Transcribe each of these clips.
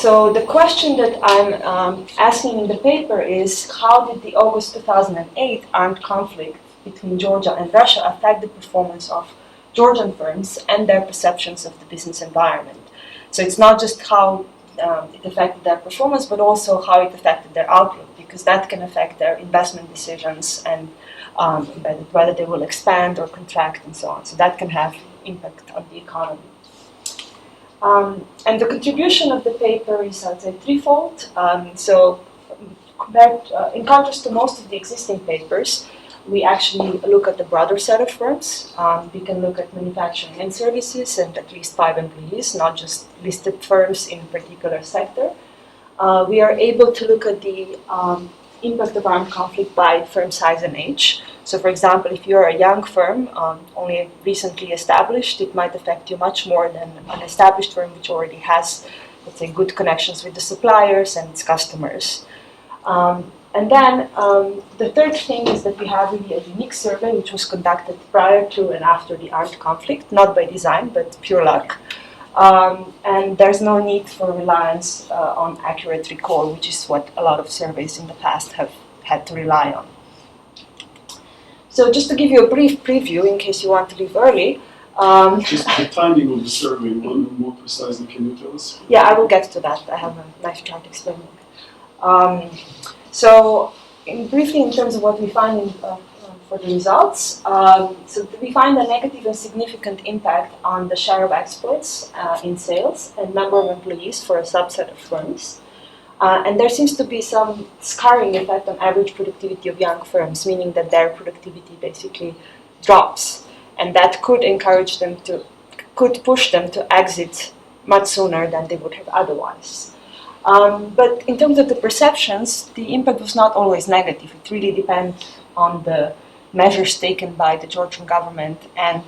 So the question that I'm asking in the paper is, how did the August 2008 armed conflict between Georgia and Russia affect the performance of Georgian firms and their perceptions of the business environment? So it's not just how it affected their performance, but also how it affected their outlook, because that can affect their investment decisions and whether they will expand or contract and so on. So that can have impact on the economy. And the contribution of the paper is, I'd say, threefold. In contrast to most of the existing papers, we actually look at the broader set of firms. We can look at manufacturing and services and at least 5 employees, not just listed firms in a particular sector. We are able to look at the impact of armed conflict by firm size and age. So, for example, if you're a young firm, only recently established, it might affect you much more than an established firm which already has, let's say, good connections with the suppliers and its customers. And then the third thing is that we have really a unique survey which was conducted prior to and after the armed conflict, not by design, but pure luck. And there's no need for reliance on accurate recall, which is what a lot of surveys in the past have had to rely on. So just to give you a brief preview, in case you want to leave early. Just the timing of the survey, more precisely, can you tell us? Yeah, I will get to that. I have a nice chart explaining. So briefly, in terms of what we find for the results, so we find a negative and significant impact on the share of exports in sales and number of employees for a subset of firms. And there seems to be some scarring effect on average productivity of young firms, meaning that their productivity basically drops. And that could could push them to exit much sooner than they would have otherwise. But in terms of the perceptions, the impact was not always negative. It really depends on the measures taken by the Georgian government and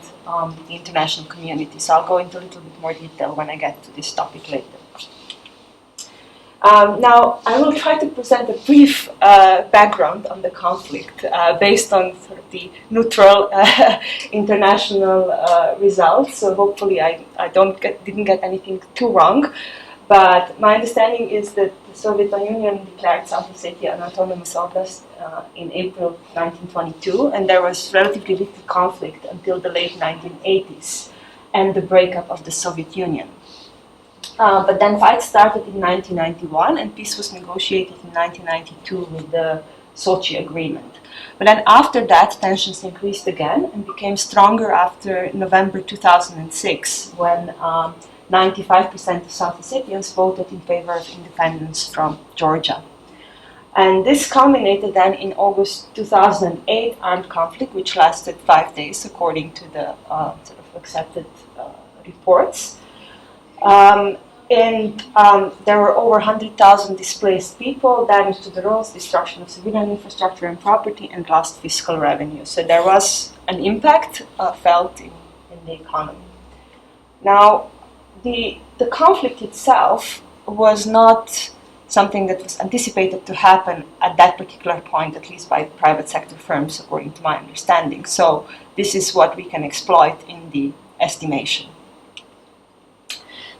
the international community. So I'll go into a little bit more detail when I get to this topic later. Now, I will try to present a brief background on the conflict based on sort of the neutral international results. So hopefully I didn't get anything too wrong. But my understanding is that the Soviet Union declared South Ossetia an autonomous oblast in April 1922, and there was relatively little conflict until the late 1980s and the breakup of the Soviet Union. But then fights started in 1991, and peace was negotiated in 1992 with the Sochi Agreement. But then after that, tensions increased again and became stronger after November 2006, when 95% of South Ossetians voted in favor of independence from Georgia. And this culminated then in August 2008 armed conflict, which lasted 5 days, according to the sort of accepted reports. There were over 100,000 displaced people, damage to the roads, destruction of civilian infrastructure and property, and lost fiscal revenue. So there was an impact felt in the economy. Now, the conflict itself was not something that was anticipated to happen at that particular point, at least by private sector firms, according to my understanding. So this is what we can exploit in the estimation.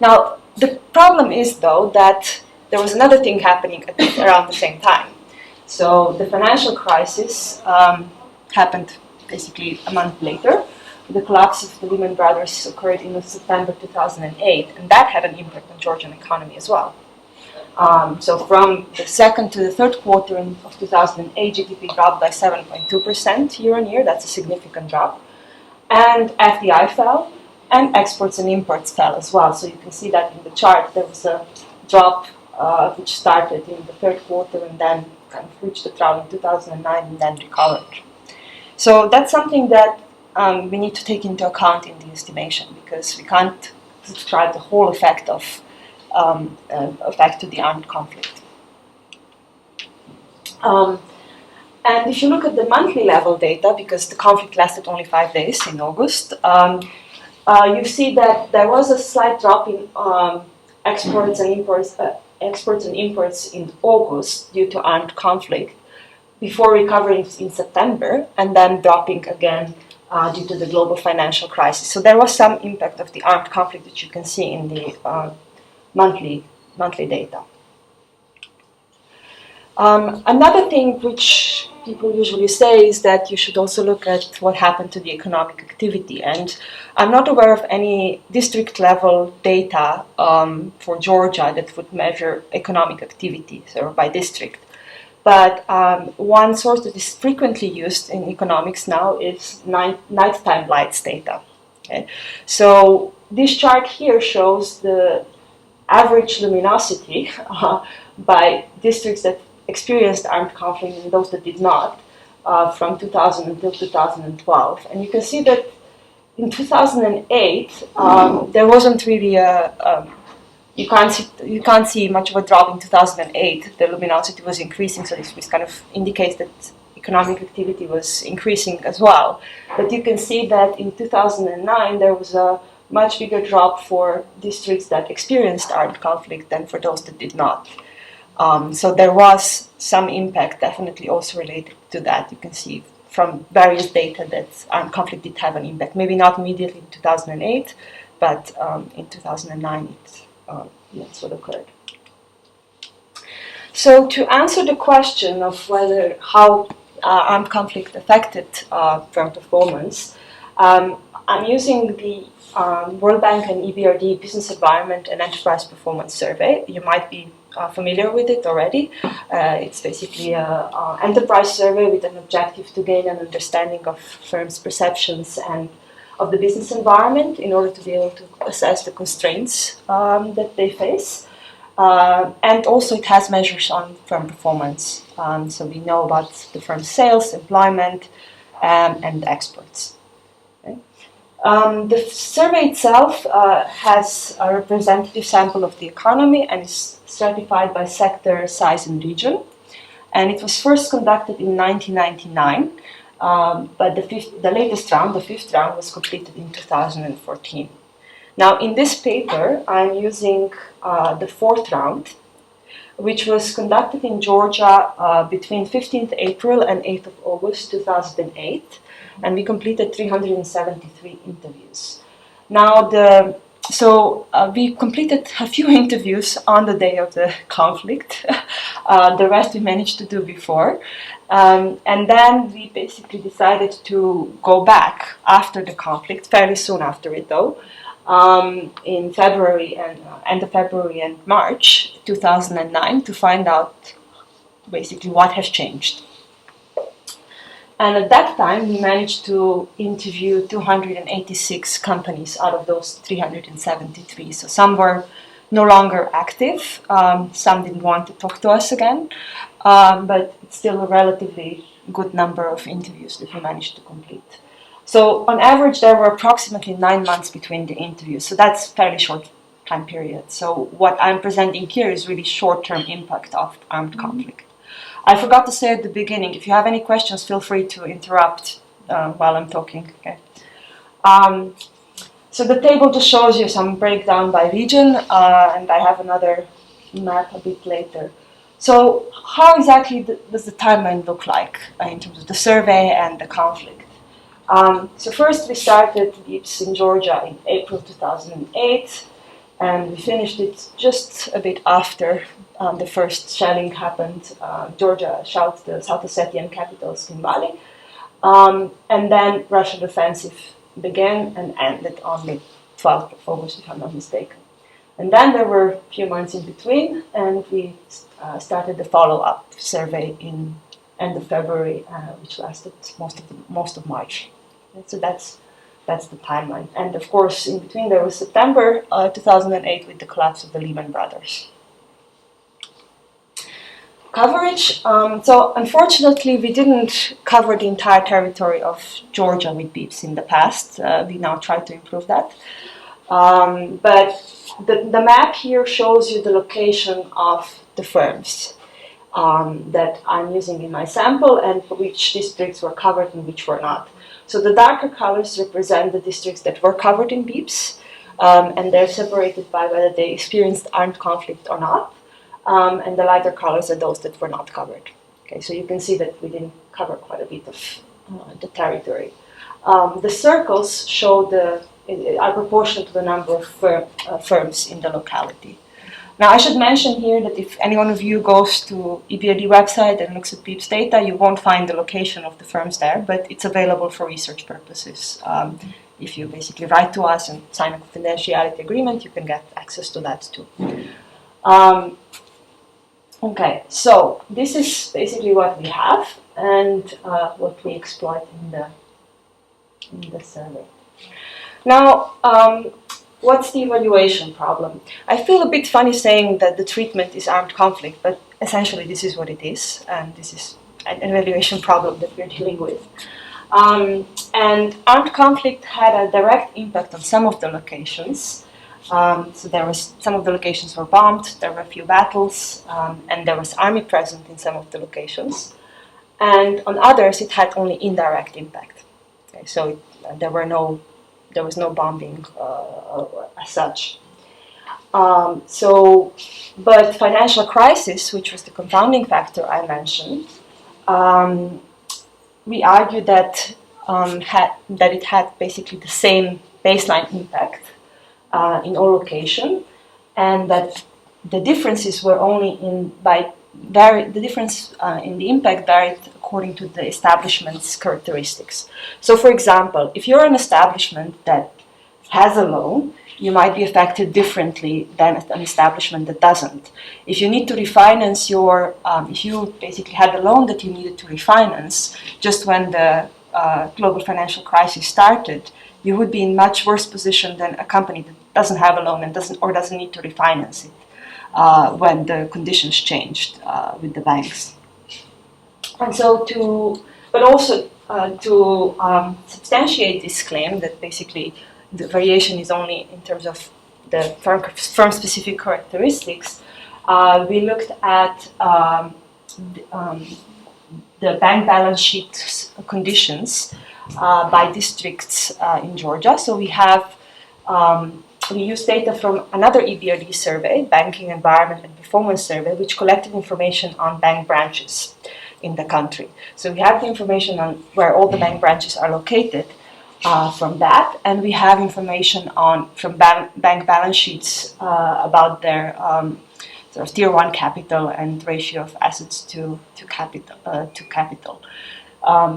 Now, the problem is, though, that there was another thing happening around the same time. So the financial crisis happened basically a month later. The collapse of the Lehman Brothers occurred in September 2008, and that had an impact on Georgian economy as well. So from the second to the third quarter of 2008, GDP dropped by 7.2% year on year. That's a significant drop. And FDI fell, and exports and imports fell as well. So you can see that in the chart. There was a drop which started in the third quarter and then kind of reached the trough in 2009 and then recovered. So that's something that we need to take into account in the estimation, because we can't describe the whole effect of to the armed conflict. And if you look at the monthly level data, because the conflict lasted only 5 days in August, you see that there was a slight drop in exports and imports in August due to armed conflict, before recovering in September and then dropping again due to the global financial crisis. So there was some impact of the armed conflict that you can see in the monthly monthly data. Another thing which people usually say is that you should also look at what happened to the economic activity. And I'm not aware of any district level data for Georgia that would measure economic activity, so by district. But one source that is frequently used in economics now is nighttime lights data. Okay? So this chart here shows the average luminosity by districts that experienced armed conflict and those that did not from 2000 until 2012. And you can see that in 2008, there wasn't really you can't see much of a drop in 2008. The luminosity was increasing, so this kind of indicates that economic activity was increasing as well. But you can see that in 2009, there was a much bigger drop for districts that experienced armed conflict than for those that did not. So there was some impact, definitely also related to that. You can see from various data that armed conflict did have an impact. Maybe not immediately in 2008, but in 2009 that's what occurred. So to answer the question of how armed conflict affected firm performance, I'm using the World Bank and EBRD Business Environment and Enterprise Performance Survey. You might be familiar with it already. It's basically an enterprise survey with an objective to gain an understanding of firms' perceptions and of the business environment in order to be able to assess the constraints that they face. And also it has measures on firm performance. So we know about the firm's sales, employment, and exports. Okay. The survey itself has a representative sample of the economy and is stratified by sector, size, and region. And it was first conducted in 1999, but the latest round, the fifth round, was completed in 2014. Now, in this paper, I'm using the fourth round, which was conducted in Georgia between 15th April and 8th of August 2008, and we completed 373 interviews. Now, we completed a few interviews on the day of the conflict. The rest we managed to do before. And then we basically decided to go back after the conflict, fairly soon after it though, in February and end of February and March 2009 to find out basically what has changed. And at that time, we managed to interview 286 companies out of those 373. So some were no longer active, some didn't want to talk to us again, but it's still a relatively good number of interviews that we managed to complete. So on average, there were approximately 9 months between the interviews. So that's a fairly short time period. So what I'm presenting here is really short-term impact of armed conflict. I forgot to say at the beginning, if you have any questions, feel free to interrupt while I'm talking. Okay. So the table just shows you some breakdown by region, and I have another map a bit later. So how exactly does the timeline look like in terms of the survey and the conflict? So first we started BEEPS in Georgia in April 2008, and we finished it just a bit after the first shelling happened. Georgia shelled the South Ossetian capital, Skin-Valley, and then Russian offensive began and ended on the 12th of August, if I'm not mistaken. And then there were a few months in between, and we started the follow-up survey in end of February, which lasted most of March. And so that's the timeline. And of course, in between there was September 2008 with the collapse of the Lehman Brothers. Coverage. So unfortunately, we didn't cover the entire territory of Georgia with BEEPS in the past. We now try to improve that. But the map here shows you the location of the firms that I'm using in my sample and which districts were covered and which were not. So the darker colors represent the districts that were covered in BEEPS, and they're separated by whether they experienced armed conflict or not. And the lighter colors are those that were not covered. Okay, so you can see that we didn't cover quite a bit of the territory. The circles show are proportional to the number of firms in the locality. Now, I should mention here that if any one of you goes to EBRD website and looks at PEEP's data, you won't find the location of the firms there, but it's available for research purposes. If you basically write to us and sign a confidentiality agreement, you can get access to that too. Okay, so this is basically what we have and what we exploit in the survey. Now, what's the evaluation problem? I feel a bit funny saying that the treatment is armed conflict, but essentially this is what it is, and this is an evaluation problem that we're dealing with. And armed conflict had a direct impact on some of the locations. So there was some of the locations were bombed, there were a few battles, and there was army present in some of the locations. And on others, it had only indirect impact. Okay, so there was no bombing as such. But financial crisis, which was the confounding factor I mentioned, we argued that it had basically the same baseline impact in all locations, and that the differences were only the difference in the impact varied according to the establishment's characteristics. So, for example, if you're an establishment that has a loan, you might be affected differently than an establishment that doesn't. If you need to refinance if you basically had a loan that you needed to refinance just when the global financial crisis started, you would be in much worse position than a company that doesn't have a loan and doesn't need to refinance it when the conditions changed with the banks. And so to substantiate this claim that basically the variation is only in terms of the firm-specific characteristics, we looked at the bank balance sheet conditions by districts in Georgia. So we used data from another EBRD survey, Banking Environment and Performance Survey, which collected information on bank branches in the country. So we have the information on where all the bank branches are located from that, and we have information from bank balance sheets about their sort of tier 1 capital and ratio of assets to capital.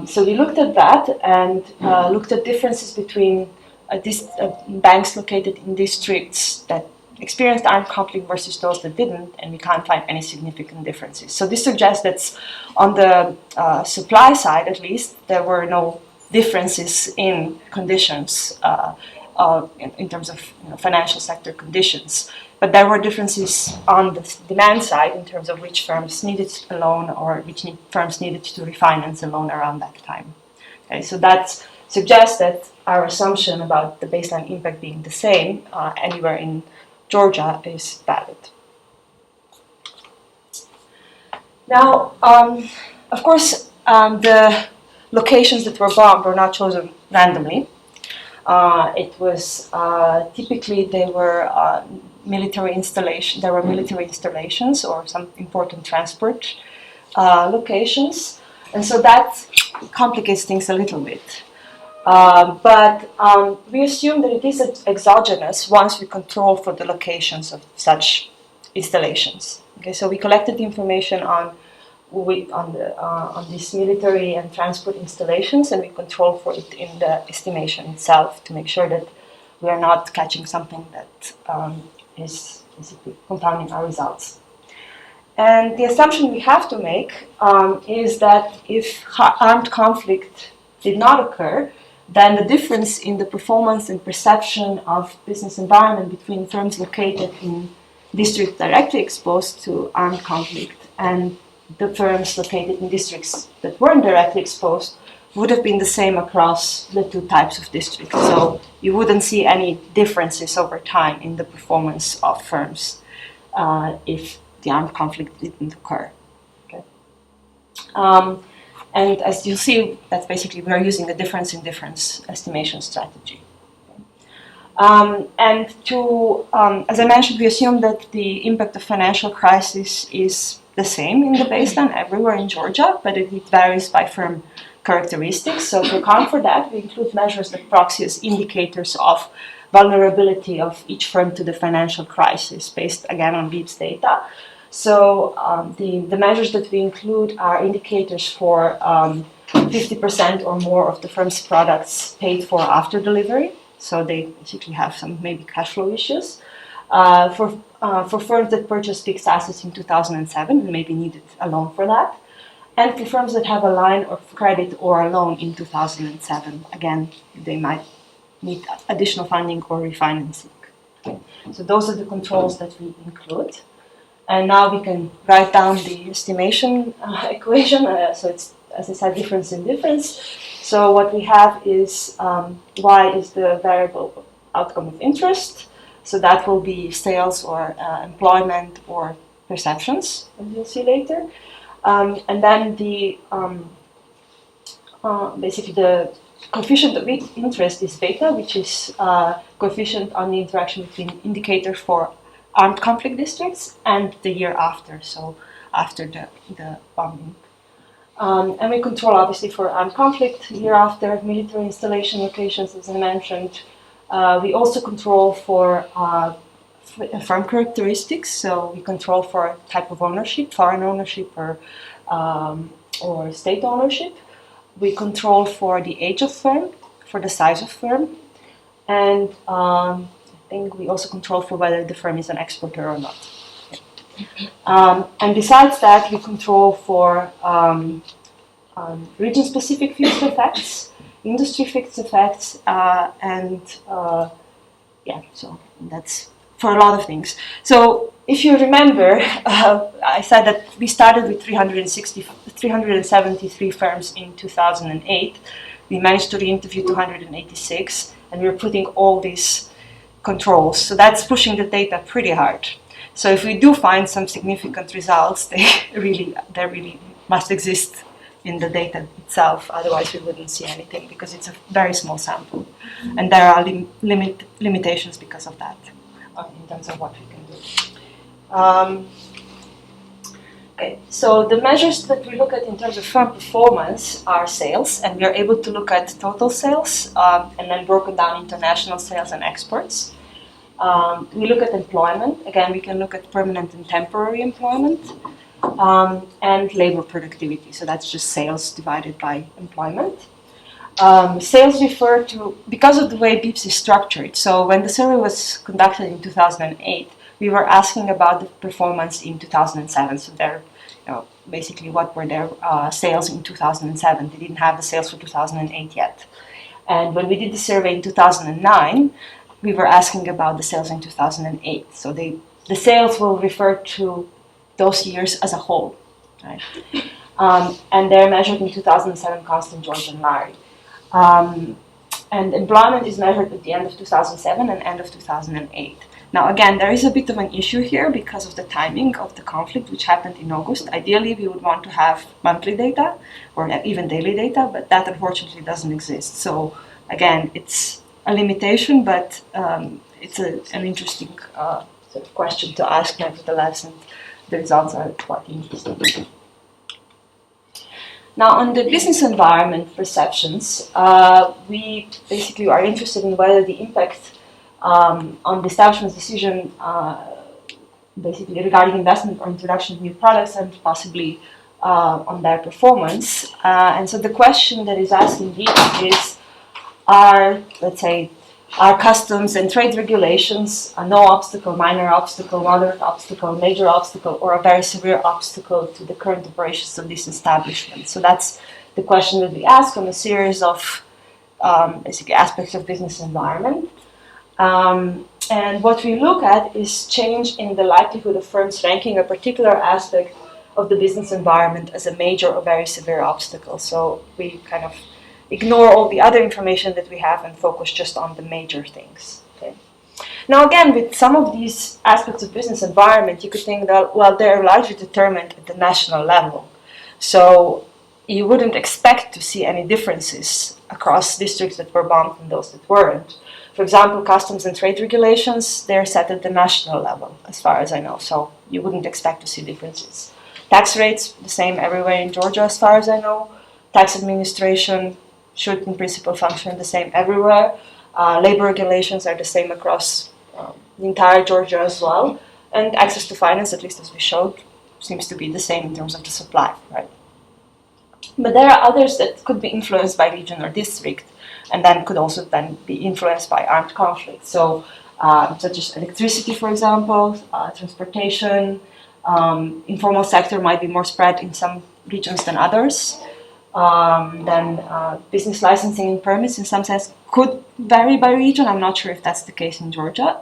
So we looked at that and looked at differences between banks located in districts that experienced armed conflict versus those that didn't, and we can't find any significant differences. So this suggests that on the supply side, at least, there were no differences in conditions in terms of financial sector conditions. But there were differences on the demand side in terms of which firms needed a loan or which firms needed to refinance a loan around that time. Okay, so that suggests that our assumption about the baseline impact being the same anywhere in Georgia is valid. Now, of course, the locations that were bombed were not chosen randomly. It was typically they were military installations. There were military installations or some important transport locations, and so that complicates things a little bit. But we assume that it is exogenous once we control for the locations of such installations. Okay, so we collected the information on these military and transport installations, and we control for it in the estimation itself to make sure that we are not catching something that is basically compounding our results. And the assumption we have to make is that if armed conflict did not occur, then the difference in the performance and perception of business environment between firms located in districts directly exposed to armed conflict and the firms located in districts that weren't directly exposed would have been the same across the two types of districts. So you wouldn't see any differences over time in the performance of firms if the armed conflict didn't occur. Okay. And as you'll see, that's basically we are using the difference in difference estimation strategy. And as I mentioned, we assume that the impact of financial crisis is the same in the baseline everywhere in Georgia, but it varies by firm characteristics. So to account for that, we include measures that proxy as indicators of vulnerability of each firm to the financial crisis, based again on BEEPS data. So the measures that we include are indicators for 50% or more of the firm's products paid for after delivery. So they basically have some maybe cash flow issues. For firms that purchased fixed assets in 2007 and maybe needed a loan for that. And for firms that have a line of credit or a loan in 2007, again, they might need additional funding or refinancing. Okay. So those are the controls that we include. And now we can write down the estimation equation. So it's, as I said, difference in difference. So what we have is y is the variable outcome of interest. So that will be sales or employment or perceptions, as you'll see later. And then the basically the coefficient of interest is beta, which is coefficient on the interaction between indicator for armed conflict districts and the year after, so after the bombing. And we control obviously for armed conflict, year after, military installation locations, as I mentioned. We also control for firm characteristics, so we control for type of ownership, foreign ownership or state ownership. We control for the age of firm, for the size of firm, and I think we also control for whether the firm is an exporter or not. And besides that, we control for region-specific fixed effects, industry fixed effects, and yeah, so that's for a lot of things. So if you remember, I said that we started with 373 firms in 2008. We managed to re-interview 286, and we're putting all these controls. So that's pushing the data pretty hard. So if we do find some significant results, they really must exist in the data itself. Otherwise, we wouldn't see anything because it's a very small sample, and there are limitations because of that in terms of what we can do. Okay, so the measures that we look at in terms of firm performance are sales, and we are able to look at total sales and then broken down into national sales and exports. We look at employment. Again, we can look at permanent and temporary employment, and labor productivity. So that's just sales divided by employment. Sales refer to, because of the way BEEPS is structured, so when the survey was conducted in 2008, we were asking about the performance in 2007. So they're, basically what were their sales in 2007. They didn't have the sales for 2008 yet. And when we did the survey in 2009, we were asking about the sales in 2008. So the sales will refer to those years as a whole, right? And they're measured in 2007, Constant, George, and Larry. And employment is measured at the end of 2007 and end of 2008. Now, again, there is a bit of an issue here because of the timing of the conflict, which happened in August. Ideally, we would want to have monthly data or even daily data, but that unfortunately doesn't exist. So, again, it's a limitation, but it's an interesting sort of question to ask nevertheless, and the results are quite interesting. Now, on the business environment perceptions, we basically are interested in whether the impact on the establishment's decision, basically regarding investment or introduction of new products, and possibly on their performance. And so the question that is asked indeed is, let's say, are customs and trade regulations a no obstacle, minor obstacle, moderate obstacle, major obstacle, or a very severe obstacle to the current operations of this establishment? So that's the question that we ask on a series of basically aspects of business environment. And what we look at is change in the likelihood of firms ranking a particular aspect of the business environment as a major or very severe obstacle. So we kind of ignore all the other information that we have and focus just on the major things. Okay. Now again, with some of these aspects of business environment, you could think that, well, they're largely determined at the national level. So you wouldn't expect to see any differences across districts that were bombed and those that weren't. For example, customs and trade regulations, they're set at the national level, as far as I know, so you wouldn't expect to see differences. Tax rates, the same everywhere in Georgia, as far as I know. Tax administration should in principle function the same everywhere. Labor regulations are the same across the entire Georgia as well. And access to finance, at least as we showed, seems to be the same in terms of the supply, right? But there are others that could be influenced by region or district, and then could also then be influenced by armed conflict. So, such as electricity, for example, transportation, informal sector might be more spread in some regions than others. Then business licensing and permits in some sense could vary by region. I'm not sure if that's the case in Georgia,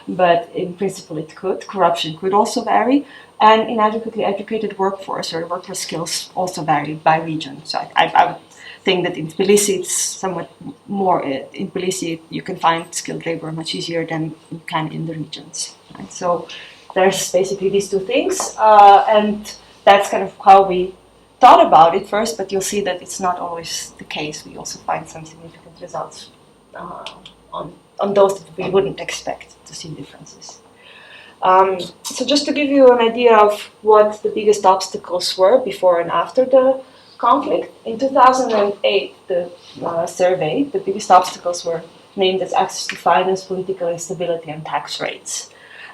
but in principle it could. Corruption could also vary. And inadequately educated workforce or workforce skills also vary by region. So I would think that in Tbilisi it's somewhat more, in Tbilisi you can find skilled labor much easier than you can in the regions. Right? So there's basically these two things, and that's kind of how we thought about it first, but you'll see that it's not always the case. We also find some significant results on those that we wouldn't expect to see differences. So just to give you an idea of what the biggest obstacles were before and after the conflict, in 2008, the survey, the biggest obstacles were named as access to finance, political instability, and tax rates.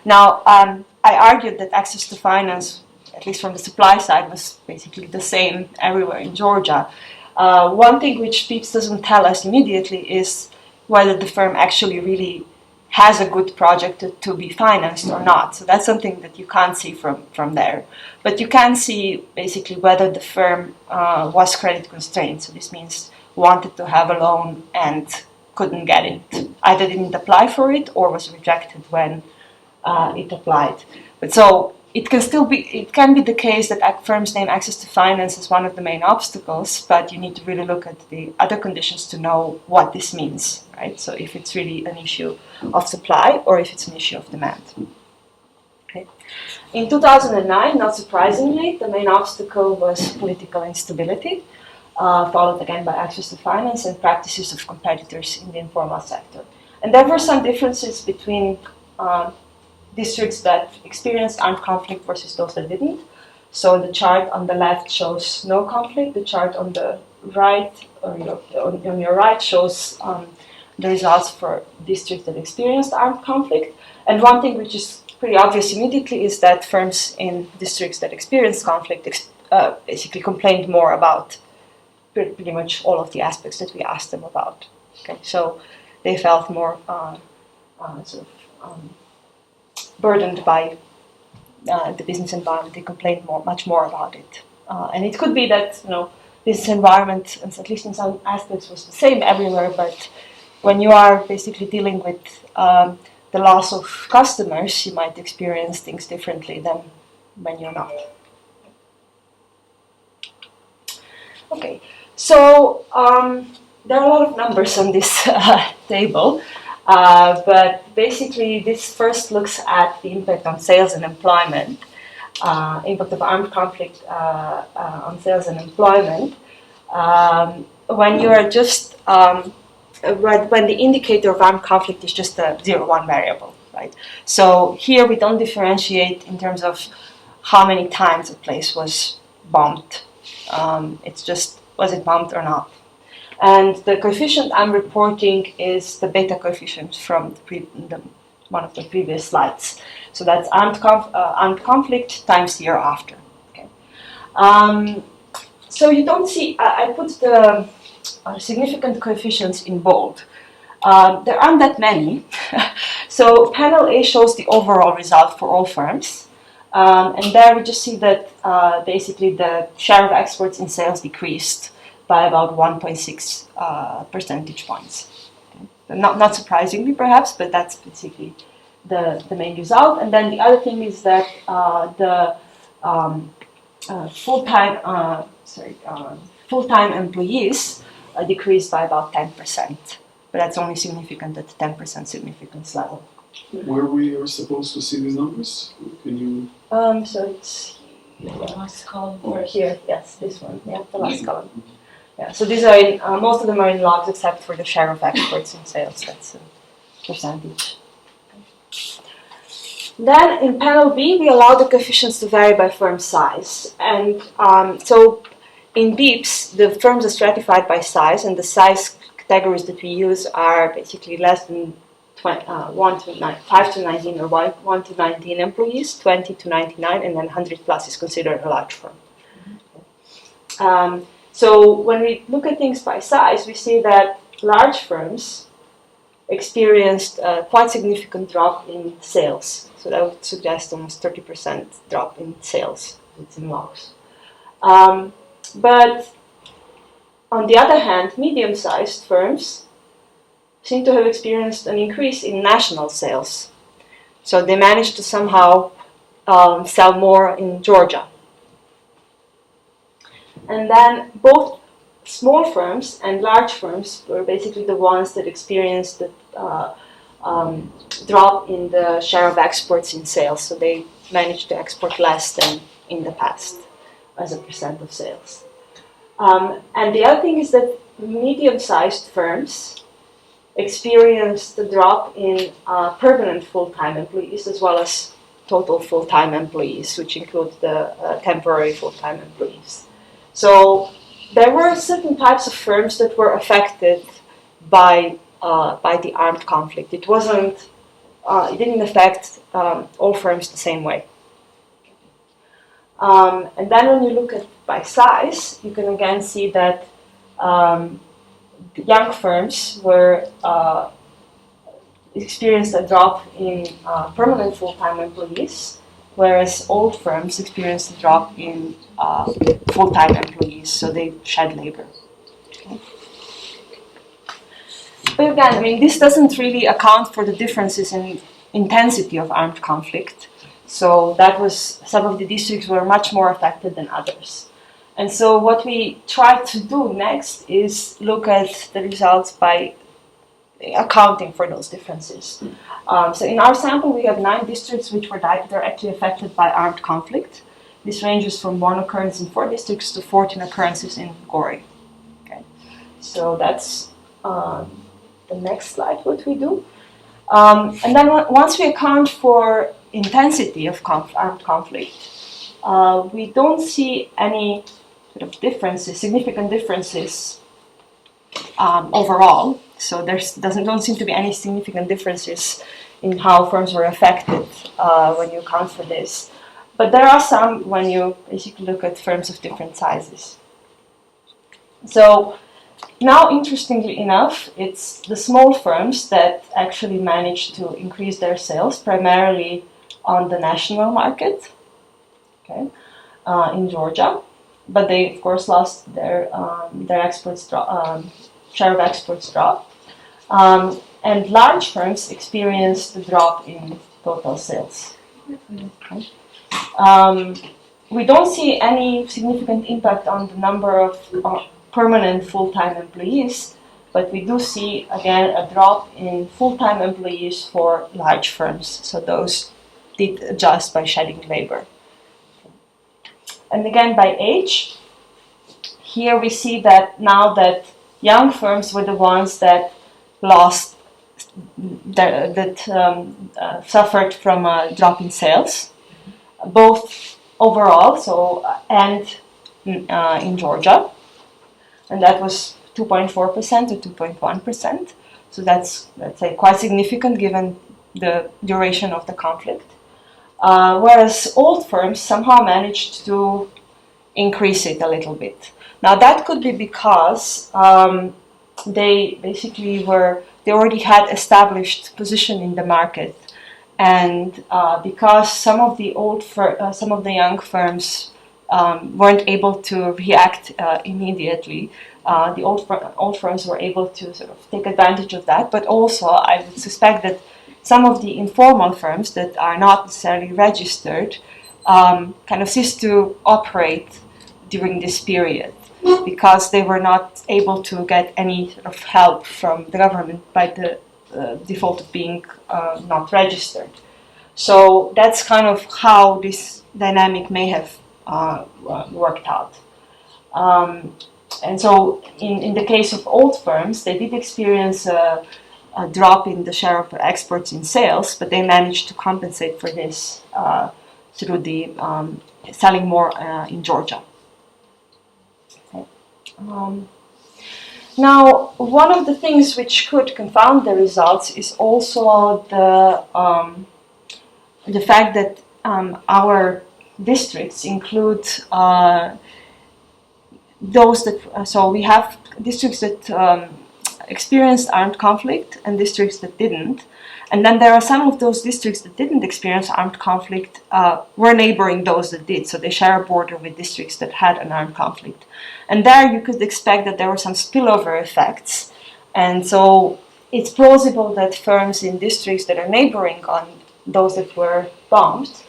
Now, I argued that access to finance, at least from the supply side, was basically the same everywhere in Georgia. One thing which PEEPS doesn't tell us immediately is whether the firm actually really has a good project to be financed or not. So that's something that you can't see from there. But you can see basically whether the firm was credit constrained. So this means wanted to have a loan and couldn't get it. Either didn't apply for it or was rejected when it applied. But so it can be the case that firms name access to finance as one of the main obstacles, but you need to really look at the other conditions to know what this means, right? So if it's really an issue of supply or if it's an issue of demand. Okay. In 2009, not surprisingly, the main obstacle was political instability, followed again by access to finance and practices of competitors in the informal sector. And there were some differences between districts that experienced armed conflict versus those that didn't. So the chart on the left shows no conflict. The chart on the right, or on your right, shows the results for districts that experienced armed conflict. And one thing which is pretty obvious immediately is that firms in districts that experienced conflict basically complained more about pretty much all of the aspects that we asked them about. Okay, so they felt more burdened by the business environment. They complained much more about it. And it could be that business environment, at least in some aspects, was the same everywhere, but when you are basically dealing with the loss of customers, you might experience things differently than when you're not. Okay, so there are a lot of numbers on this table. But basically, this first looks at the impact on sales and employment, impact of armed conflict on sales and employment. When you are just when the indicator of armed conflict is just a 0-1 variable, right? So here we don't differentiate in terms of how many times a place was bombed. It's just, was it bombed or not? And the coefficient I'm reporting is the beta coefficient from one of the previous slides. So that's armed conflict times the year after. Okay. So you don't see, I put the significant coefficients in bold. There aren't that many. So panel A shows the overall result for all firms. And there we just see that basically the share of exports in sales decreased by about 1.6 percentage points. Okay. Not surprisingly, perhaps, but that's basically the main result. And then the other thing is that the full-time employees decreased by about 10%, but that's only significant at the 10% significance level. Where we are supposed to see these numbers? Can you? So it's the last column over here. Yes, this one. Yeah, the last column. Yeah, so these are in, most of them are in logs except for the share of exports in sales, that's a percentage. Then in panel B, we allow the coefficients to vary by firm size. And so in BEEPS, the firms are stratified by size, and the size categories that we use are basically less than 5 to 19 or 1 to 19 employees, 20 to 99, and then 100 plus is considered a large firm. So when we look at things by size, we see that large firms experienced a quite significant drop in sales. So that would suggest almost 30% drop in sales. It's in logs. But on the other hand, medium-sized firms seem to have experienced an increase in national sales. So they managed to somehow sell more in Georgia. And then both small firms and large firms were basically the ones that experienced the drop in the share of exports in sales. So they managed to export less than in the past as a percent of sales. And the other thing is that medium-sized firms experienced a drop in permanent full-time employees as well as total full-time employees, which include the temporary full-time employees. So there were certain types of firms that were affected by the armed conflict. It didn't affect all firms the same way. And then when you look at by size, you can again see that the young firms experienced a drop in permanent full-time employees, whereas old firms experienced a drop in full-time employees, so they shed labor. Okay. But again, I mean, this doesn't really account for the differences in intensity of armed conflict. So that was, some of the districts were much more affected than others. And so what we try to do next is look at the results by accounting for those differences. So in our sample, we have 9 districts which were directly affected by armed conflict. This ranges from 1 occurrence in 4 districts to 14 occurrences in Gori. Okay. So that's the next slide, what we do. And then once we account for intensity of armed conflict, we don't see any sort of differences, significant differences overall. So don't seem to be any significant differences in how firms were affected when you account for this. But there are some when you basically look at firms of different sizes. So now, interestingly enough, it's the small firms that actually managed to increase their sales, primarily on the national market, okay, in Georgia. But they, of course, lost their exports share of exports drop. And large firms experienced a drop in total sales. Okay. We don't see any significant impact on the number of permanent full-time employees, but we do see, again, a drop in full-time employees for large firms. So those did adjust by shedding labor. And again, by age, here we see that now that young firms were the ones that suffered from a drop in sales, both overall, and in Georgia, and that was 2.4% to 2.1%. So that's, let's say, quite significant given the duration of the conflict. Whereas old firms somehow managed to increase it a little bit. Now that could be because they already had established position in the market, and because some of the young firms weren't able to react immediately, the old firms were able to sort of take advantage of that. But also, I would suspect that some of the informal firms that are not necessarily registered kind of ceased to operate during this period because they were not able to get any sort of help from the government by the default of being not registered. So that's kind of how this dynamic may have worked out. And so in the case of old firms, they did experience a drop in the share of exports in sales, but they managed to compensate for this through the selling more in Georgia. Okay. Now, one of the things which could confound the results is also the fact that our districts include those that, so we have districts that experienced armed conflict and districts that didn't. And then there are some of those districts that didn't experience armed conflict were neighboring those that did. So they share a border with districts that had an armed conflict. And there you could expect that there were some spillover effects. And so it's plausible that firms in districts that are neighboring on those that were bombed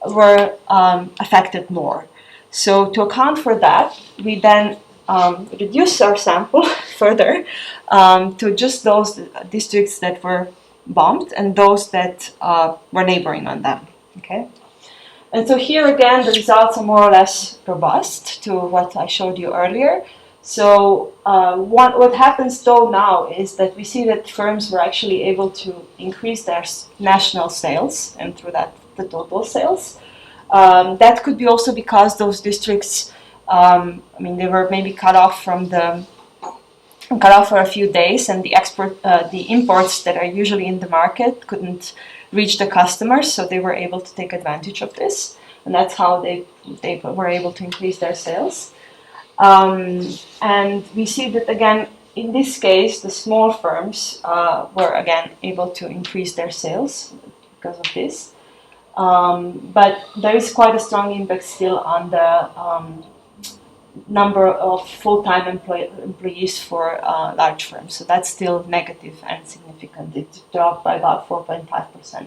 were affected more. So to account for that, we then reduce our sample further to just those districts that were bombed and those that were neighboring on them. Okay, and so here again the results are more or less robust to what I showed you earlier. So what happens though now is that we see that firms were actually able to increase their national sales and through that the total sales. That could be also because those districts, they were maybe cut off for a few days, and the imports that are usually in the market couldn't reach the customers, so they were able to take advantage of this, and that's how they were able to increase their sales. And we see that again, in this case, the small firms were again able to increase their sales because of this. But there is quite a strong impact still on the number of full-time employees for large firms. So that's still negative and significant. It dropped by about 4.5%.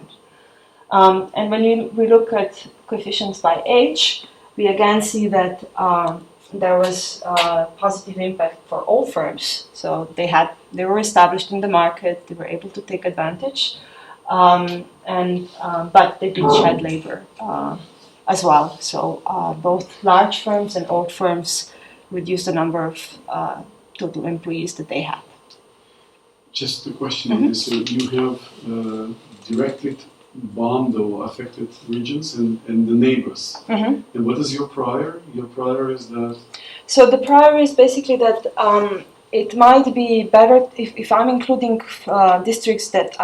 And when we look at coefficients by age, we again see that there was a positive impact for all firms. So they were established in the market, they were able to take advantage. But they did shed labor as well. So both large firms and old firms reduced the number of total employees that they had. Just a question on this. So you have directly bombed or affected regions and the neighbors. And what is your prior? Your prior is that? So the prior is basically that it might be better if I'm including districts that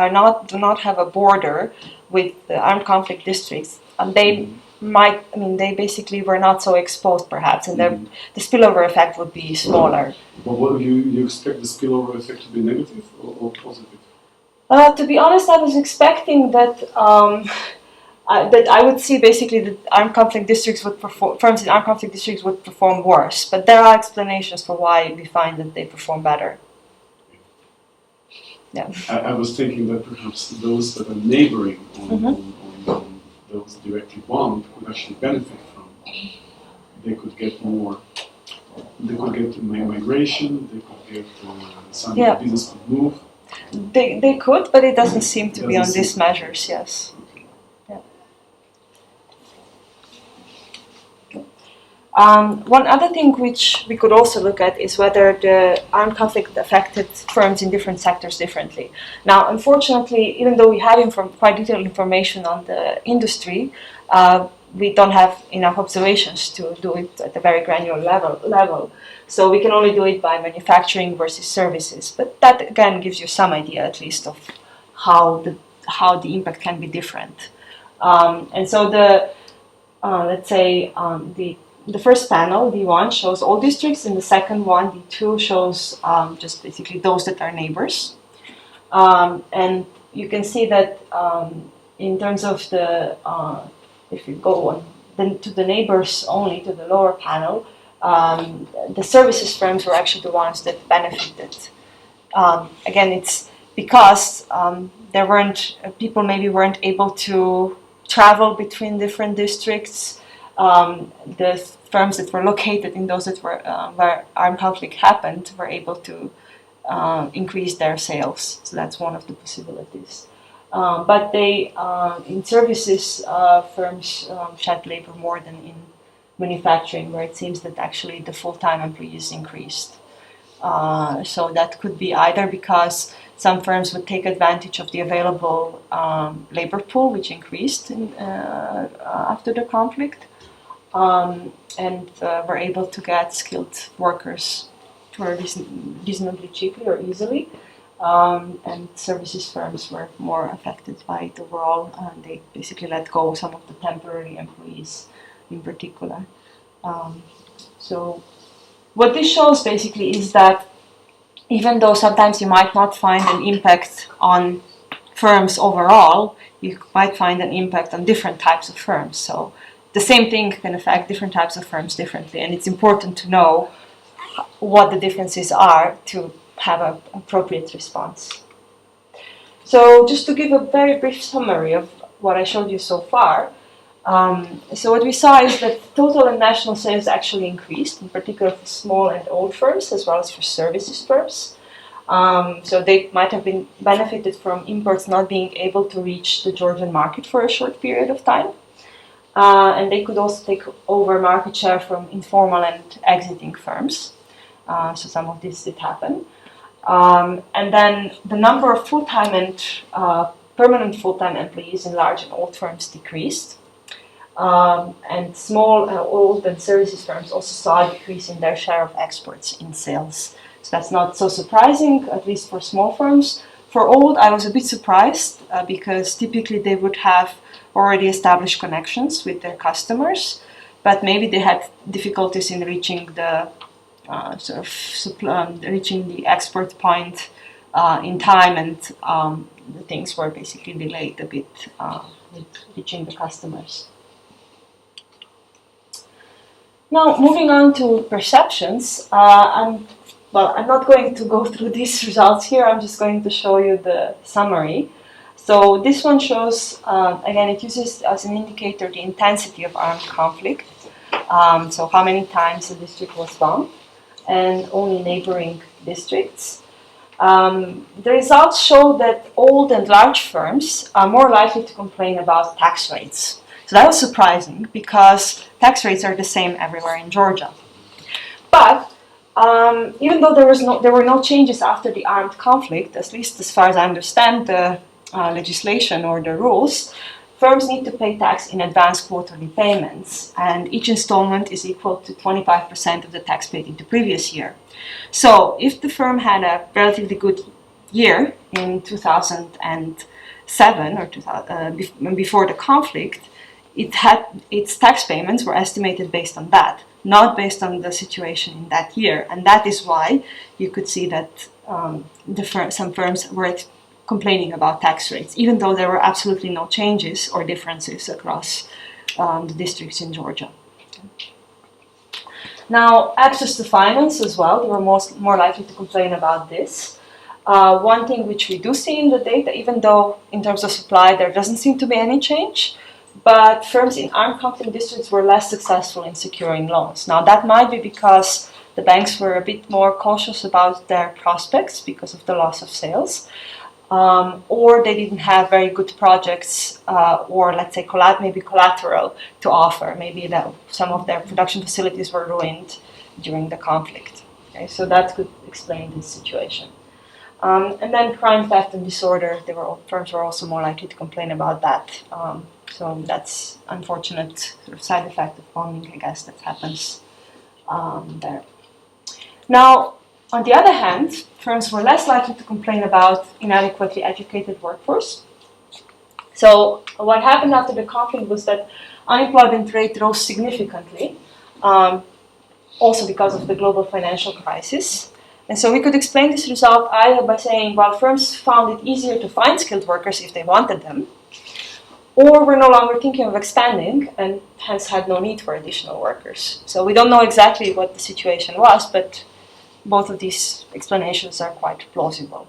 do not have a border with the armed conflict districts, and they they basically were not so exposed perhaps, and the spillover effect would be smaller. But what you expect the spillover effect to be negative or positive? To be honest, I was expecting that that I would see basically that armed conflict districts firms in armed conflict districts would perform worse, but there are explanations for why we find that they perform better. Yeah. I was thinking that perhaps those that are neighboring on those directly bombed could actually benefit from. They could get more. They could get migration. They could get some business could move. They could, but it doesn't seem to be on these measures. Yes. One other thing which we could also look at is whether the armed conflict affected firms in different sectors differently. Now, unfortunately, even though we have quite detailed information on the industry, we don't have enough observations to do it at a very granular level. So we can only do it by manufacturing versus services. But that again gives you some idea, at least, of how the impact can be different. And so the first panel, D1, shows all districts, and the second one, D2, shows just basically those that are neighbors. And you can see that in terms of if you go on to the neighbors only, to the lower panel, the services firms were actually the ones that benefited. Again, it's because people maybe weren't able to travel between different districts. The firms that were located in those that were where armed conflict happened were able to increase their sales. So that's one of the possibilities. But in services, firms shed labor more than in manufacturing, where it seems that actually the full-time employees increased. So that could be either because some firms would take advantage of the available labor pool, which increased after the conflict, and were able to get skilled workers were reasonably cheaply or easily, and services firms were more affected by it overall. They basically let go some of the temporary employees in particular. So what this shows basically is that even though sometimes you might not find an impact on firms overall, you might find an impact on different types of firms. So the same thing can affect different types of firms differently, and it's important to know what the differences are to have an appropriate response. So just to give a very brief summary of what I showed you so far, so what we saw is that total and national sales actually increased, in particular for small and old firms, as well as for services firms. So they might have been benefited from imports not being able to reach the Georgian market for a short period of time. And they could also take over market share from informal and exiting firms. So some of this did happen. And then the number of full-time and permanent full-time employees in large and old firms decreased. And small, old and services firms also saw a decrease in their share of exports in sales. So that's not so surprising, at least for small firms. For old, I was a bit surprised because typically they would have already established connections with their customers, but maybe they had difficulties in reaching the reaching the export point in time, and the things were basically delayed a bit with reaching the customers. Now, moving on to perceptions, I'm not going to go through these results here. I'm just going to show you the summary. So this one shows, again, it uses as an indicator the intensity of armed conflict. So how many times a district was bombed, and only neighboring districts. The results show that old and large firms are more likely to complain about tax rates. So that was surprising because tax rates are the same everywhere in Georgia. But even though there were no changes after the armed conflict, at least as far as I understand the legislation or the rules, firms need to pay tax in advance quarterly payments, and each installment is equal to 25% of the tax paid in the previous year. So if the firm had a relatively good year in 2007 or before the conflict, its tax payments were estimated based on that, not based on the situation in that year. And that is why you could see that some firms were complaining about tax rates, even though there were absolutely no changes or differences across the districts in Georgia. Now, access to finance as well, they were more likely to complain about this. One thing which we do see in the data, even though in terms of supply there doesn't seem to be any change, but firms in armed conflict districts were less successful in securing loans. Now, that might be because the banks were a bit more cautious about their prospects because of the loss of sales. Or they didn't have very good projects or, let's say, maybe collateral to offer. Maybe that some of their production facilities were ruined during the conflict. Okay, so that could explain this situation. And then crime, theft, and disorder, firms were also more likely to complain about that. So that's unfortunate sort of side effect of bombing, I guess, that happens there. Now, on the other hand, firms were less likely to complain about inadequately educated workforce. So what happened after the conflict was that unemployment rate rose significantly, also because of the global financial crisis. And so we could explain this result either by saying, well, firms found it easier to find skilled workers if they wanted them, or were no longer thinking of expanding and hence had no need for additional workers. So we don't know exactly what the situation was, but both of these explanations are quite plausible.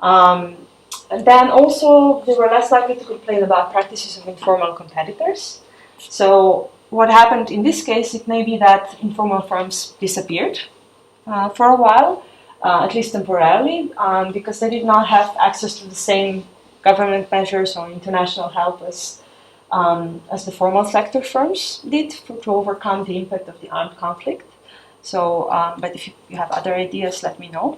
And then also, they were less likely to complain about practices of informal competitors. So what happened in this case, it may be that informal firms disappeared for a while, at least temporarily, because they did not have access to the same government measures or international help as the formal sector firms did to overcome the impact of the armed conflict. So, but if you have other ideas, let me know.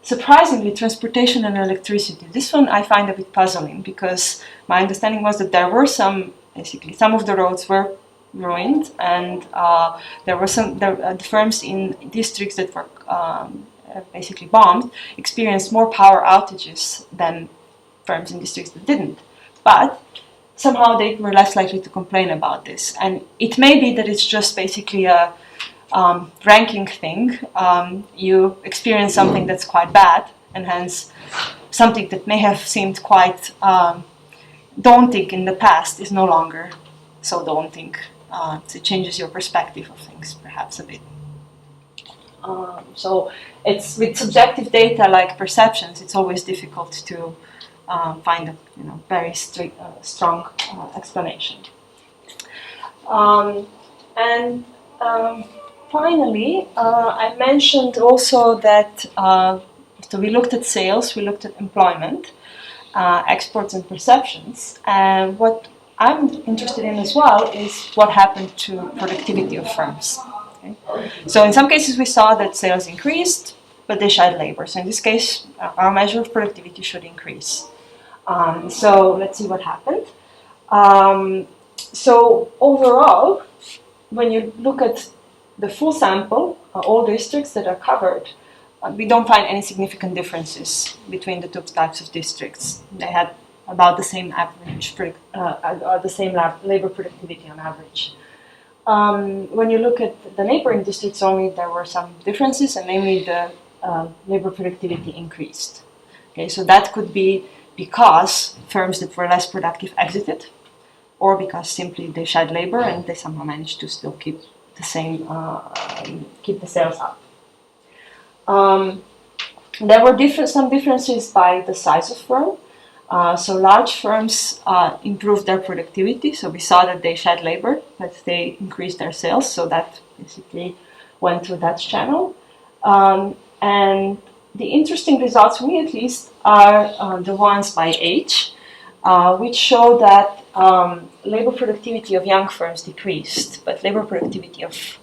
Surprisingly, transportation and electricity. This one I find a bit puzzling because my understanding was that there were some of the roads were ruined, and there were the firms in districts that were basically bombed experienced more power outages than firms in districts that didn't. But somehow they were less likely to complain about this. And it may be that it's just basically a ranking thing. You experience something that's quite bad, and hence something that may have seemed quite daunting in the past is no longer so daunting. So it changes your perspective of things perhaps a bit. So it's with subjective data like perceptions, it's always difficult to find a very strong explanation. Finally, I mentioned also that so we looked at sales, we looked at employment, exports and perceptions, and what I'm interested in as well is what happened to productivity of firms. Okay? So in some cases we saw that sales increased, but they shed labor. So in this case, our measure of productivity should increase. So let's see what happened. So overall, when you look at the full sample, all districts that are covered, we don't find any significant differences between the two types of districts. They had about the same average, the same labor productivity on average. When you look at the neighboring districts only, there were some differences, and namely the labor productivity increased. Okay, so that could be because firms that were less productive exited, or because simply they shed labor and they somehow managed to still keep the same, keep the sales up. There were some differences by the size of firm. So large firms improved their productivity. So we saw that they shed labor, but they increased their sales. So that basically went through that channel. And the interesting results, for me at least, are the ones by age, which show that labor productivity of young firms decreased, but labor productivity of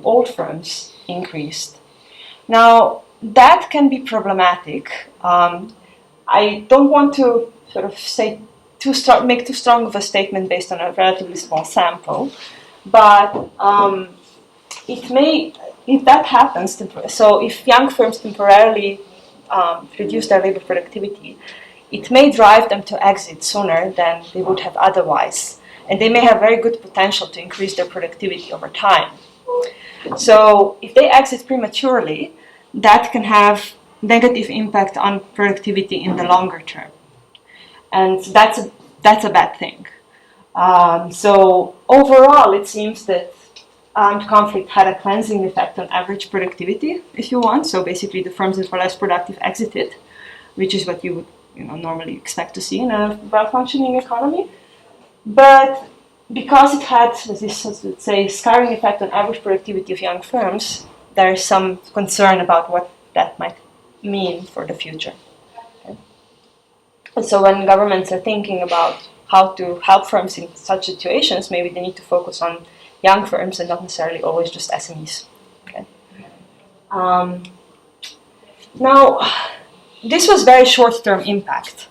old firms increased. Now, that can be problematic. I don't want to sort of make too strong of a statement based on a relatively small sample, but it may, if that happens, so if young firms temporarily reduce their labor productivity, it may drive them to exit sooner than they would have otherwise, and they may have very good potential to increase their productivity over time. So if they exit prematurely, that can have negative impact on productivity in the longer term, and that's a bad thing. So overall, it seems that armed conflict had a cleansing effect on average productivity, if you want. So basically, the firms that were less productive exited, which is what you would normally expect to see in a well-functioning economy. But because it had this, let's say, scarring effect on average productivity of young firms, there is some concern about what that might mean for the future. Okay? And so when governments are thinking about how to help firms in such situations, maybe they need to focus on young firms and not necessarily always just SMEs. Okay? Now, this was very short-term impact.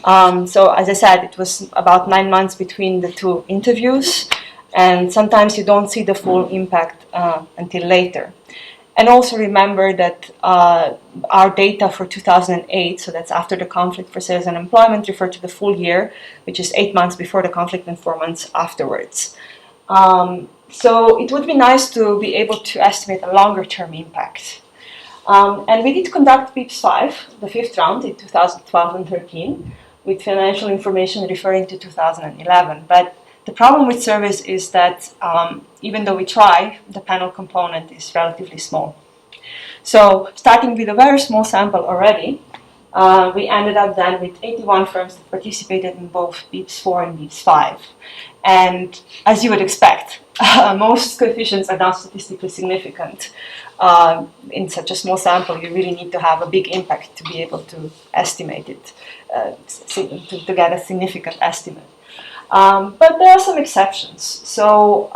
So as I said, it was about 9 months between the two interviews, and sometimes you don't see the full impact until later. And also remember that our data for 2008, so that's after the conflict for sales and employment, refer to the full year, which is 8 months before the conflict and 4 months afterwards. So it would be nice to be able to estimate a longer-term impact. And we did conduct PIPS 5, the 5th round in 2012 and 13, with financial information referring to 2011. But the problem with surveys is that even though we try, the panel component is relatively small. So starting with a very small sample already, we ended up then with 81 firms that participated in both PIPS 4 and PIPS 5. And as you would expect, most coefficients are not statistically significant. In such a small sample, you really need to have a big impact to be able to estimate it, to get a significant estimate. But there are some exceptions. So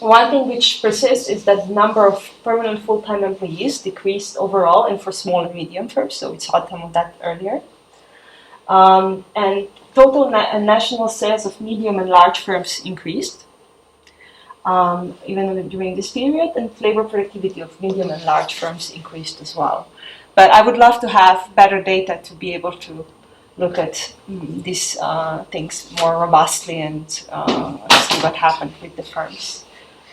one thing which persists is that the number of permanent full-time employees decreased overall and for small and medium firms, so we saw some of that earlier. And total national sales of medium and large firms increased. even during this period, and labor productivity of medium and large firms increased as well. But I would love to have better data to be able to look at these things more robustly and see what happened with the firms.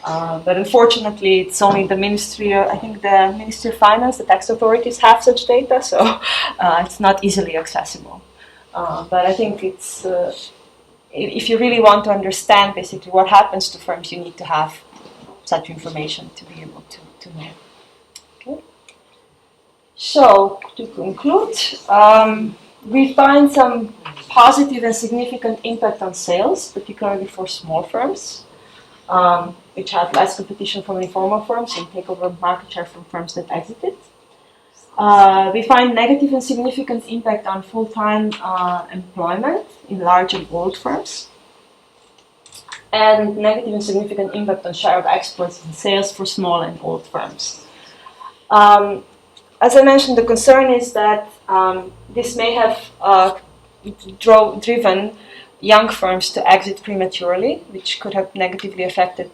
But unfortunately, it's only the Ministry, I think the Ministry of Finance, the tax authorities have such data, so it's not easily accessible. But I think it's, if you really want to understand basically what happens to firms, you need to have such information to be able to know. Okay. So, to conclude, we find some positive and significant impact on sales, particularly for small firms, which have less competition from informal firms and take over market share from firms that exited. We find negative and significant impact on full-time employment in large and old firms, and negative and significant impact on share of exports and sales for small and old firms. As I mentioned, the concern is that this may have driven young firms to exit prematurely, which could have negatively affected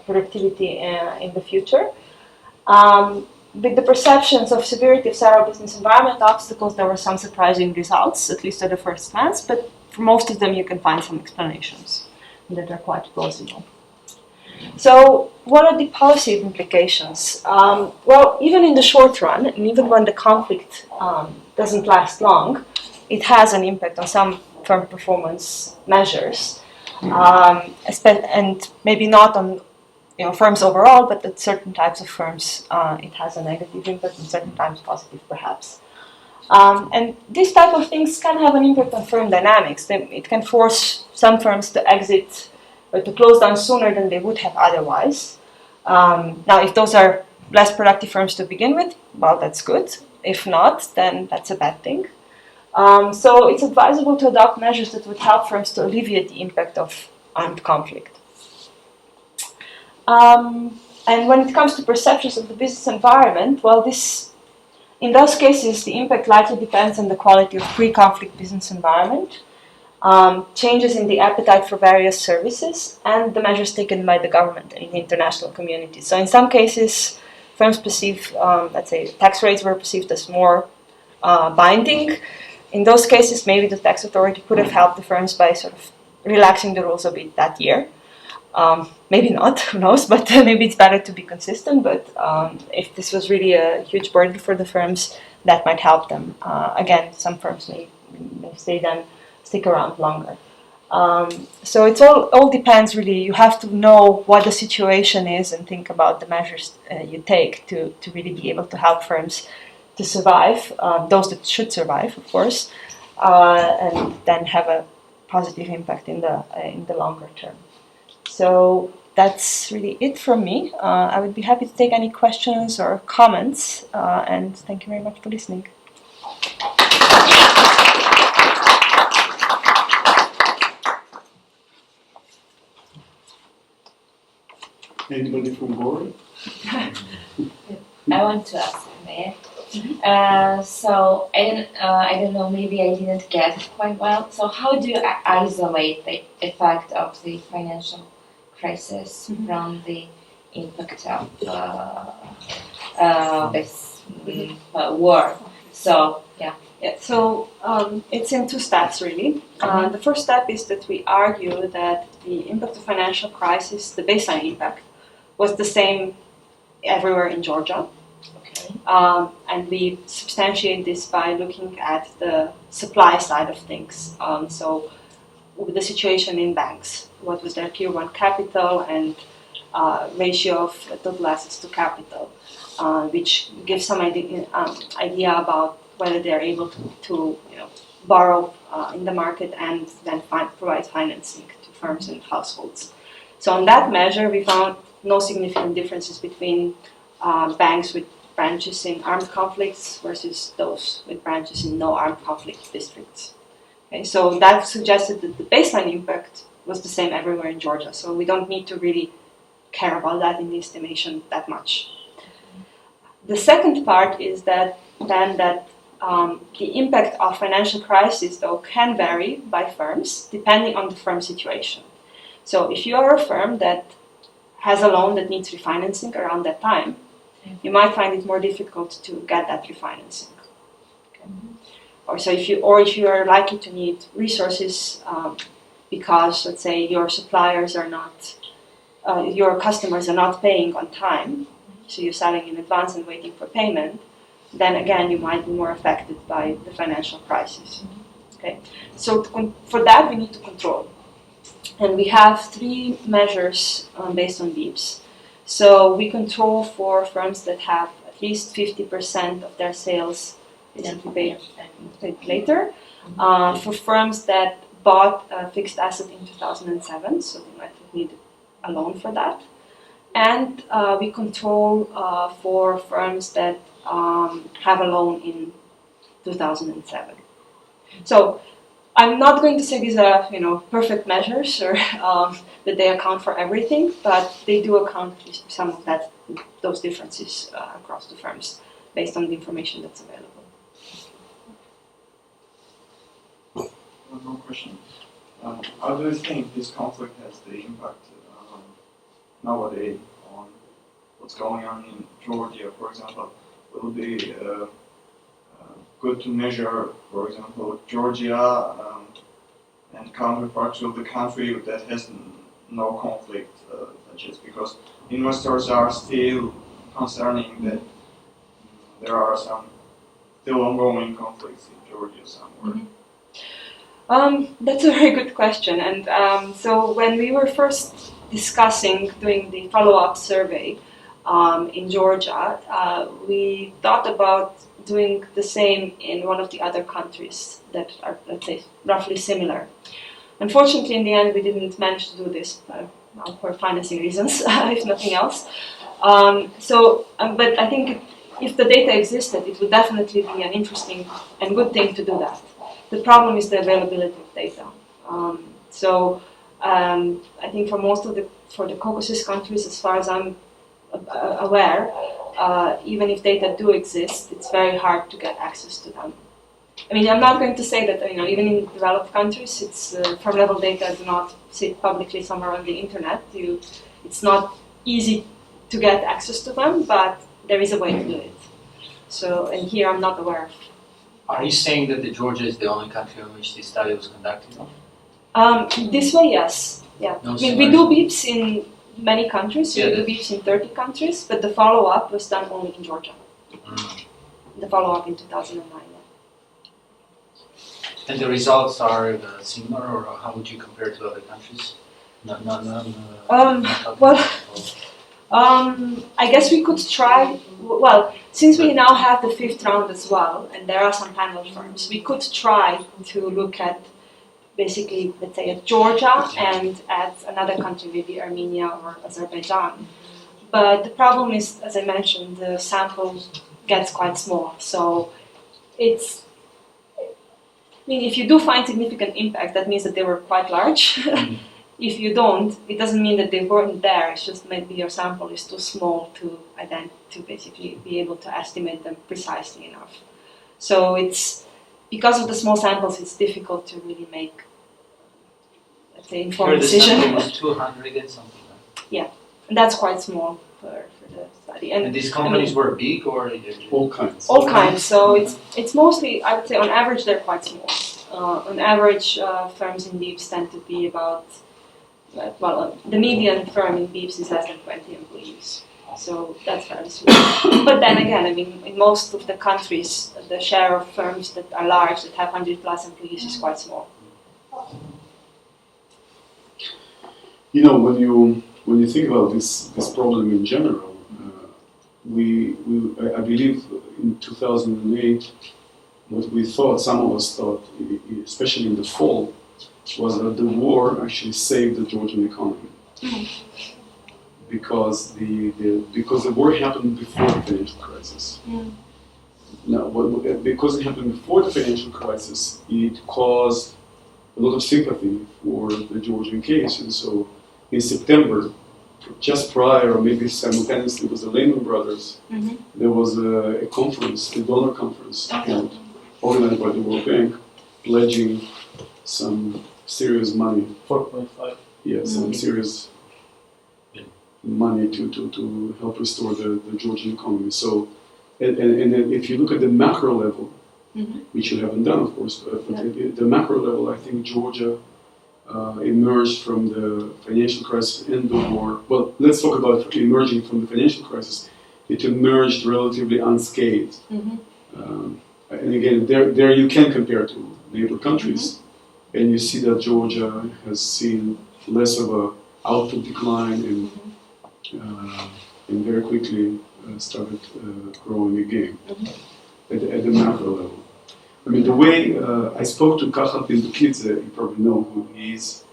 productivity in the future. With the perceptions of severity of several business environment obstacles, there were some surprising results, at least at the first glance, but for most of them you can find some explanations that are quite plausible. So, what are the policy implications? Well, even in the short run, and even when the conflict doesn't last long, it has an impact on some firm performance measures, and maybe not on firms overall, but at certain types of firms it has a negative impact, and certain times positive perhaps. And these type of things can have an impact on firm dynamics. It can force some firms to exit or to close down sooner than they would have otherwise. Now, if those are less productive firms to begin with, well, that's good. If not, then that's a bad thing. So it's advisable to adopt measures that would help firms to alleviate the impact of armed conflict. And when it comes to perceptions of the business environment, well, in those cases, the impact likely depends on the quality of pre-conflict business environment, changes in the appetite for various services, and the measures taken by the government and the international community. So in some cases, firms perceive, let's say, tax rates were perceived as more binding. In those cases, maybe the tax authority could have helped the firms by sort of relaxing the rules a bit that year. Maybe not, who knows, but maybe it's better to be consistent. But if this was really a huge burden for the firms, that might help them. Again, some firms may stick around longer. So it all depends really. You have to know what the situation is and think about the measures you take to really be able to help firms to survive, those that should survive, of course, and then have a positive impact in the longer term. So that's really it from me. I would be happy to take any questions or comments, and thank you very much for listening. Anybody from board? I want to ask May. So I don't know. Maybe I didn't get it quite well. So how do you isolate the effect of the financial crisis from the impact of this war? So yeah. So it's in two steps really. The first step is that we argue that the impact of financial crisis, the baseline impact, was the same everywhere in Georgia. Okay. And we substantiate this by looking at the supply side of things. So with the situation in banks, what was their Tier 1 capital and ratio of total assets to capital, which gives some idea about whether they're able to borrow in the market and then provide financing to firms and households. So on that measure, we found no significant differences between banks with branches in armed conflicts versus those with branches in no armed conflict districts. Okay, so that suggested that the baseline impact was the same everywhere in Georgia. So we don't need to really care about that in the estimation that much. The second part is that the impact of financial crisis, though, can vary by firms depending on the firm situation. So if you are a firm that has a loan that needs refinancing around that time, you might find it more difficult to get that refinancing. Okay. Or if you are likely to need resources because, let's say, your suppliers are not, your customers are not paying on time, so you're selling in advance and waiting for payment, then again you might be more affected by the financial crisis. Okay, so for that we need to control, and we have 3 measures based on BEPS. So we control for firms that have at least 50% of their sales basically paid later. For firms that bought a fixed asset in 2007, so they might need a loan for that. And we control for firms that have a loan in 2007. So I'm not going to say these are perfect measures or that they account for everything, but they do account for some of those differences across the firms based on the information that's available. One more question. How do you think this conflict has the impact nowadays on what's going on in Georgia, for example? Will it be good to measure, for example, Georgia and counterparts of the country that has no conflict, such as because investors are still concerning that there are some still ongoing conflicts in Georgia somewhere? Mm-hmm. That's a very good question. And so when we were first discussing doing the follow-up survey in Georgia, we thought about doing the same in one of the other countries that are, let's say, roughly similar. Unfortunately, in the end, we didn't manage to do this for financing reasons, if nothing else. But I think if the data existed, it would definitely be an interesting and good thing to do that. The problem is the availability of data. I think for the Caucasus countries, as far as I'm aware, even if data do exist, it's very hard to get access to them. I mean, I'm not going to say that even in developed countries, it's firm-level data do not sit publicly somewhere on the internet. It's not easy to get access to them, but there is a way to do it. So, and here I'm not aware of. Are you saying that Georgia is the only country in which this study was conducted? This way, yes. Yeah. No, I mean, we do BEPS in many countries. So we do BEPS in 30 countries, but the follow-up was done only in Georgia. The follow-up in 2009. And the results are similar, or how would you compare to other countries? I guess we could try. Well, since we now have the 5th round as well, and there are some panel firms, we could try to look at basically, let's say, at Georgia and at another country, maybe Armenia or Azerbaijan. But the problem is, as I mentioned, the sample gets quite small. So it's, I mean, if you do find significant impact, that means that they were quite large. If you don't, it doesn't mean that they weren't there. It's just maybe your sample is too small to basically be able to estimate them precisely enough. So it's because of the small samples, it's difficult to really make, let's say, informed decision. The sample was 200 and something. Right? Yeah, and that's quite small for the study. And these companies were big, or all kinds? All kinds. So it's mostly, I would say, on average, they're quite small. On average, firms in BEPS tend to be about. The median firm in BEPS is less than 20 employees, so that's fairly small. But then again, I mean, in most of the countries, the share of firms that are large, that have 100+ employees, is quite small. When you think about this problem in general, I believe in 2008, what we thought, some of us thought, especially in the fall, was that the war actually saved the Georgian economy, because the war happened before the financial crisis. Now, because it happened before the financial crisis, it caused a lot of sympathy for the Georgian case, and so in September, just prior, or maybe simultaneously, with the Lehman Brothers, there was a conference, a donor conference, organized by the World Bank, pledging some serious money. 4.5. Yeah, some serious money to help restore the Georgian economy. So, and if you look at the macro level, which you haven't done, of course, but at the macro level, I think Georgia emerged from the financial crisis and the war. Well, let's talk about emerging from the financial crisis. It emerged relatively unscathed. And again, there you can compare to neighbor countries, and you see that Georgia has seen less of a output decline and very quickly started growing again at the macro level. I mean, the way I spoke to Kachat Bindukidze, you probably know who he is,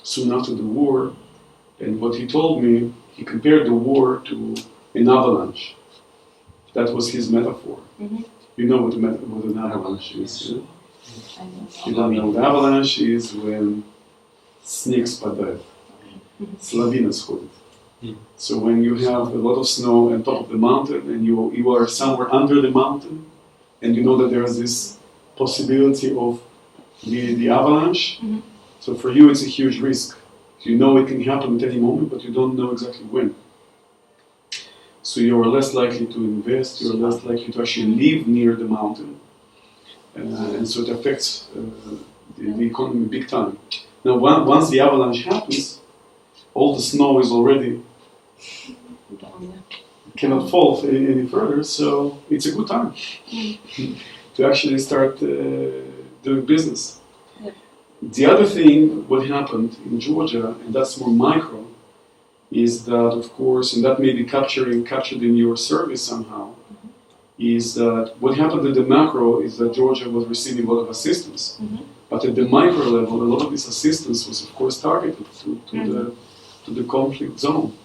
soon after the war, and what he told me, he compared the war to an avalanche. That was his metaphor. You know what an avalanche is, yeah? You don't know what avalanche is when снег спадает, лавина сходит. So when you have a lot of snow on top of the mountain and you are somewhere under the mountain and you know that there is this possibility of the avalanche, so for you it's a huge risk. You know it can happen at any moment, but you don't know exactly when. So you are less likely to invest, you are less likely to actually live near the mountain, and so it affects the economy big time. Now, once the avalanche happens, all the snow is already cannot fall any further, so it's a good time to actually start doing business. The other thing, what happened in Georgia, and that's more micro, is that, of course, and that may be captured in your survey somehow, is that what happened at the macro is that Georgia was receiving a lot of assistance. But at the micro level, a lot of this assistance was, of course, targeted to the conflict zone.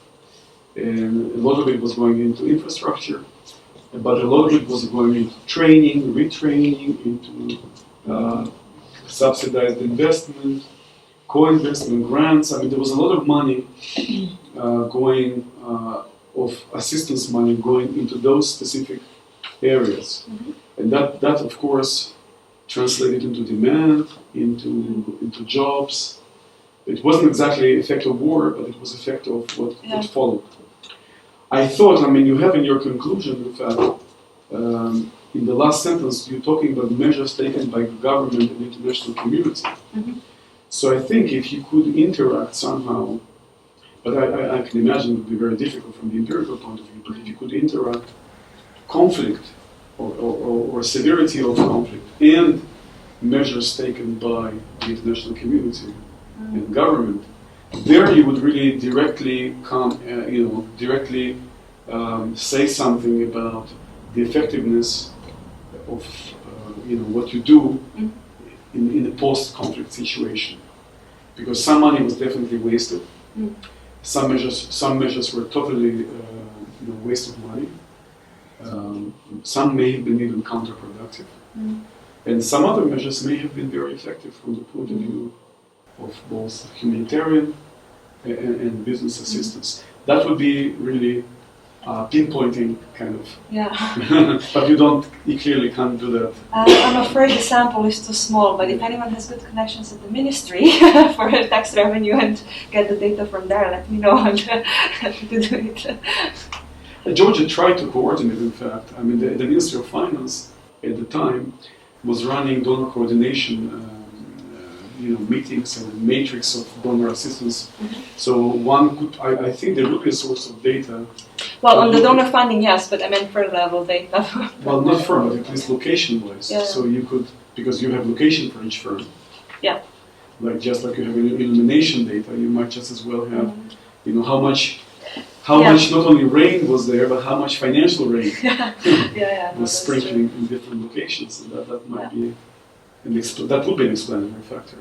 And a lot of it was going into infrastructure, but a lot of it was going into training, retraining, into subsidized investment, co-investment grants. I mean, there was a lot of money going, of assistance money going into those specific areas. And that of course, translated into demand, into jobs. It wasn't exactly effect of war, but it was effect of what followed. I thought, I mean, you have in your conclusion, in fact, in the last sentence, you're talking about measures taken by the government and the international community. So I think if you could interact somehow, but I can imagine it would be very difficult from the empirical point of view, but if you could interact conflict or severity of conflict and measures taken by the international community and government, there you would really directly say something about the effectiveness of what you do in a post-conflict situation, because some money was definitely wasted. Some measures were totally waste of money. Some may have been even counterproductive, and some other measures may have been very effective from the point of view of both humanitarian and business assistance. That would be really pinpointing kind of. But you clearly can't do that. I'm afraid the sample is too small, but if anyone has good connections at the ministry for tax revenue and get the data from there, let me know. I'm happy to do it. Georgia tried to coordinate, in fact. I mean, the Ministry of Finance at the time was running donor coordination meetings and a matrix of donor assistance. So one could, I think there would be a source of data. Well, on the donor funding, yes, but I meant firm level data. Well, not firm, but at least location-wise. So you could, because you have location for each firm. Like just like you have illumination data, you might just as well have, how much not only rain was there, but how much financial rain was sprinkling in different locations. And that might be that would be an explanatory factor.